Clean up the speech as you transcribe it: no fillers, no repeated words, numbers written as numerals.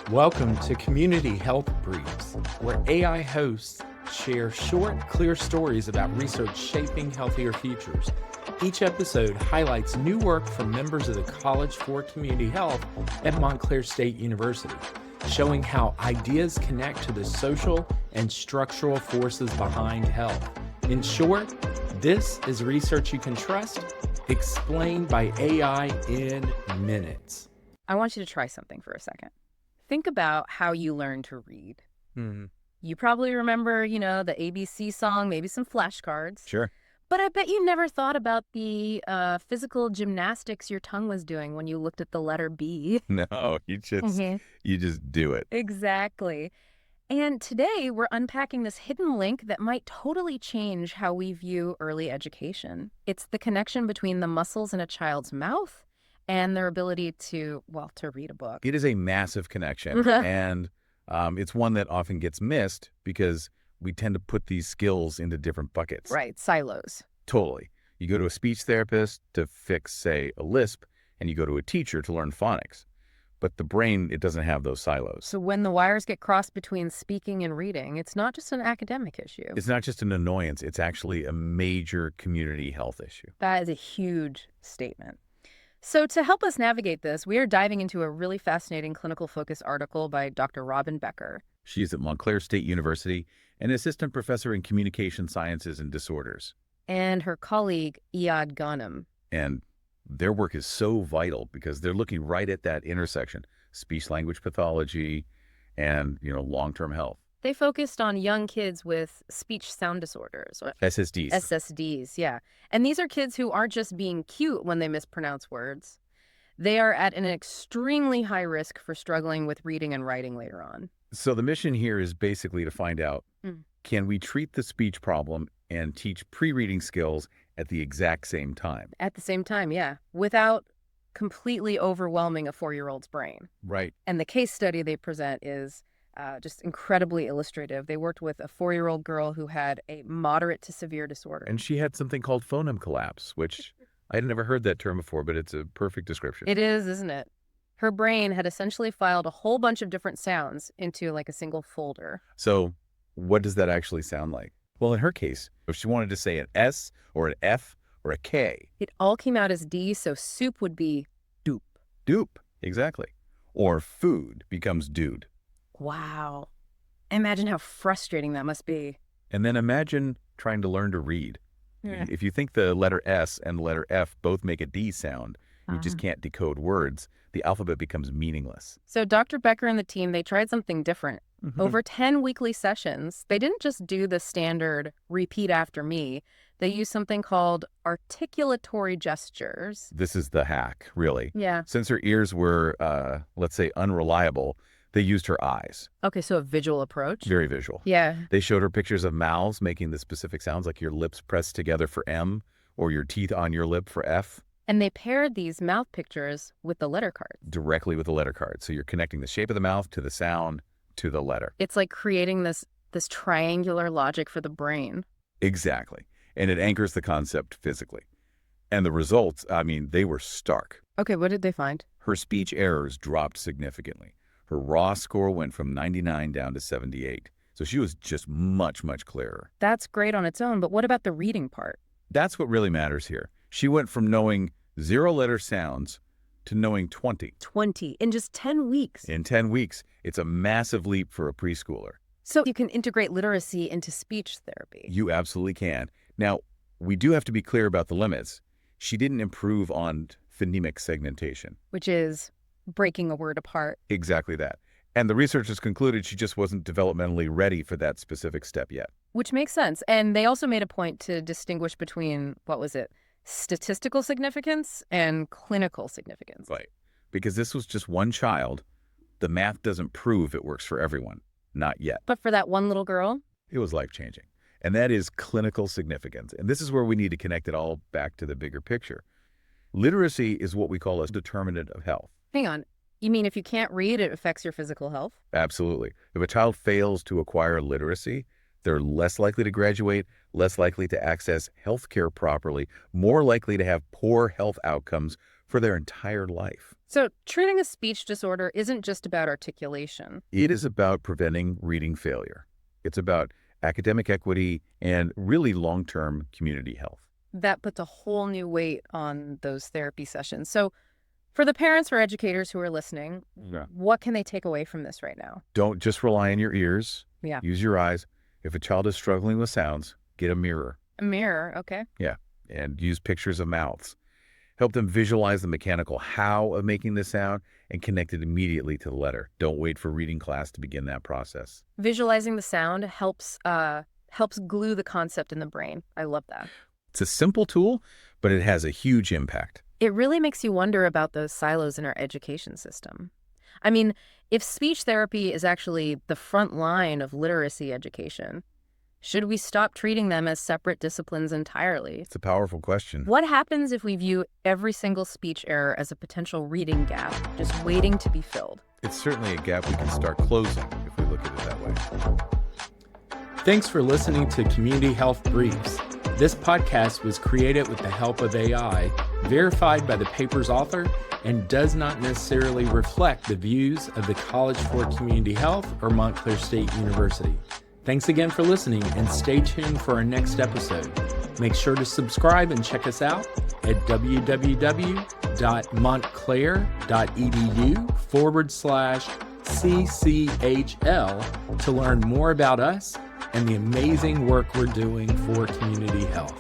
Welcome to Community Health Briefs, where AI hosts share short, clear stories about research shaping healthier futures. Each episode highlights new work from members of the College for Community Health at Montclair State University, showing how ideas connect to the social and structural forces behind health. In short, this is research you can trust, explained by AI in minutes. I want you to try something for a second. Think about how you learn to read. You probably remember, the ABC song, maybe some flashcards. Sure. But I bet you never thought about the physical gymnastics your tongue was doing when you looked at the letter B. No, you just do it. Exactly. And today we're unpacking this hidden link that might totally change how we view early education. It's the connection between the muscles in a child's mouth and their ability to read a book. It is a massive connection, and it's one that often gets missed because we tend to put these skills into different buckets. Right, silos. Totally. You go to a speech therapist to fix, say, a lisp, and you go to a teacher to learn phonics. But the brain, it doesn't have those silos. So when the wires get crossed between speaking and reading, it's not just an academic issue. It's not just an annoyance. It's actually a major community health issue. That is a huge statement. So to help us navigate this, we are diving into a really fascinating clinical focus article by Dr. Robin Becker. She is at Montclair State University, an assistant professor in communication sciences and disorders. And her colleague, Iyad Ghanem. And their work is so vital because they're looking right at that intersection, speech-language pathology and, long-term health. They focused on young kids with speech sound disorders. SSDs. SSDs, yeah. And these are kids who aren't just being cute when they mispronounce words. They are at an extremely high risk for struggling with reading and writing later on. So the mission here is basically to find out, can we treat the speech problem and teach pre-reading skills at the exact same time? At the same time, yeah, without completely overwhelming a 4-year-old's brain. Right. And the case study they present is just incredibly illustrative. They worked with a 4-year-old girl who had a moderate to severe disorder. And she had something called phoneme collapse, which I had never heard that term before, but it's a perfect description. It is, isn't it? Her brain had essentially filed a whole bunch of different sounds into like a single folder. So what does that actually sound like? Well, in her case, if she wanted to say an S or an F or a K. It all came out as D, so soup would be doop. Doop, exactly. Or food becomes dude. Wow. Imagine how frustrating that must be. And then imagine trying to learn to read. Yeah. If you think the letter S and the letter F both make a D sound, you just can't decode words, the alphabet becomes meaningless. So Dr. Becker and the team, they tried something different. Over 10 weekly sessions, they didn't just do the standard repeat after me. They used something called articulatory gestures. This is the hack, really. Yeah. Since her ears were, let's say, unreliable, they used her eyes. Okay, so a visual approach. Very visual. Yeah. They showed her pictures of mouths making the specific sounds, like your lips pressed together for M or your teeth on your lip for F. And they paired these mouth pictures with the letter cards. Directly with the letter card. So you're connecting the shape of the mouth to the sound to the letter. It's like creating this triangular logic for the brain. Exactly. And it anchors the concept physically. And the results, they were stark. Okay, what did they find? Her speech errors dropped significantly. Her raw score went from 99 down to 78. So she was just much, much clearer. That's great on its own, but what about the reading part? That's what really matters here. She went from knowing 0-letter sounds to knowing 20. 20 in just 10 weeks. In 10 weeks. It's a massive leap for a preschooler. So you can integrate literacy into speech therapy. You absolutely can. Now, we do have to be clear about the limits. She didn't improve on phonemic segmentation. Which is breaking a word apart. Exactly that. And the researchers concluded she just wasn't developmentally ready for that specific step yet. Which makes sense. And they also made a point to distinguish between, statistical significance and clinical significance. Right. Because this was just one child. The math doesn't prove it works for everyone. Not yet. But for that one little girl? It was life-changing. And that is clinical significance. And this is where we need to connect it all back to the bigger picture. Literacy is what we call a determinant of health. Hang on. You mean if you can't read, it affects your physical health? Absolutely. If a child fails to acquire literacy, they're less likely to graduate, less likely to access health care properly, more likely to have poor health outcomes for their entire life. So treating a speech disorder isn't just about articulation. It is about preventing reading failure. It's about academic equity and really long-term community health. That puts a whole new weight on those therapy sessions. So for the parents or educators who are listening, what can they take away from this right now? Don't just rely on your ears. Yeah. Use your eyes. If a child is struggling with sounds, get a mirror. A mirror, okay. Yeah, and use pictures of mouths. Help them visualize the mechanical how of making the sound and connect it immediately to the letter. Don't wait for reading class to begin that process. Visualizing the sound helps glue the concept in the brain. I love that. It's a simple tool, but it has a huge impact. It really makes you wonder about those silos in our education system. I mean, if speech therapy is actually the front line of literacy education, should we stop treating them as separate disciplines entirely? It's a powerful question. What happens if we view every single speech error as a potential reading gap, just waiting to be filled? It's certainly a gap we can start closing if we look at it that way. Thanks for listening to Community Health Briefs. This podcast was created with the help of AI, verified by the paper's author, and does not necessarily reflect the views of the College for Community Health or Montclair State University. Thanks again for listening, and stay tuned for our next episode. Make sure to subscribe and check us out at www.montclair.edu/CCHL to learn more about us and the amazing work we're doing for community health.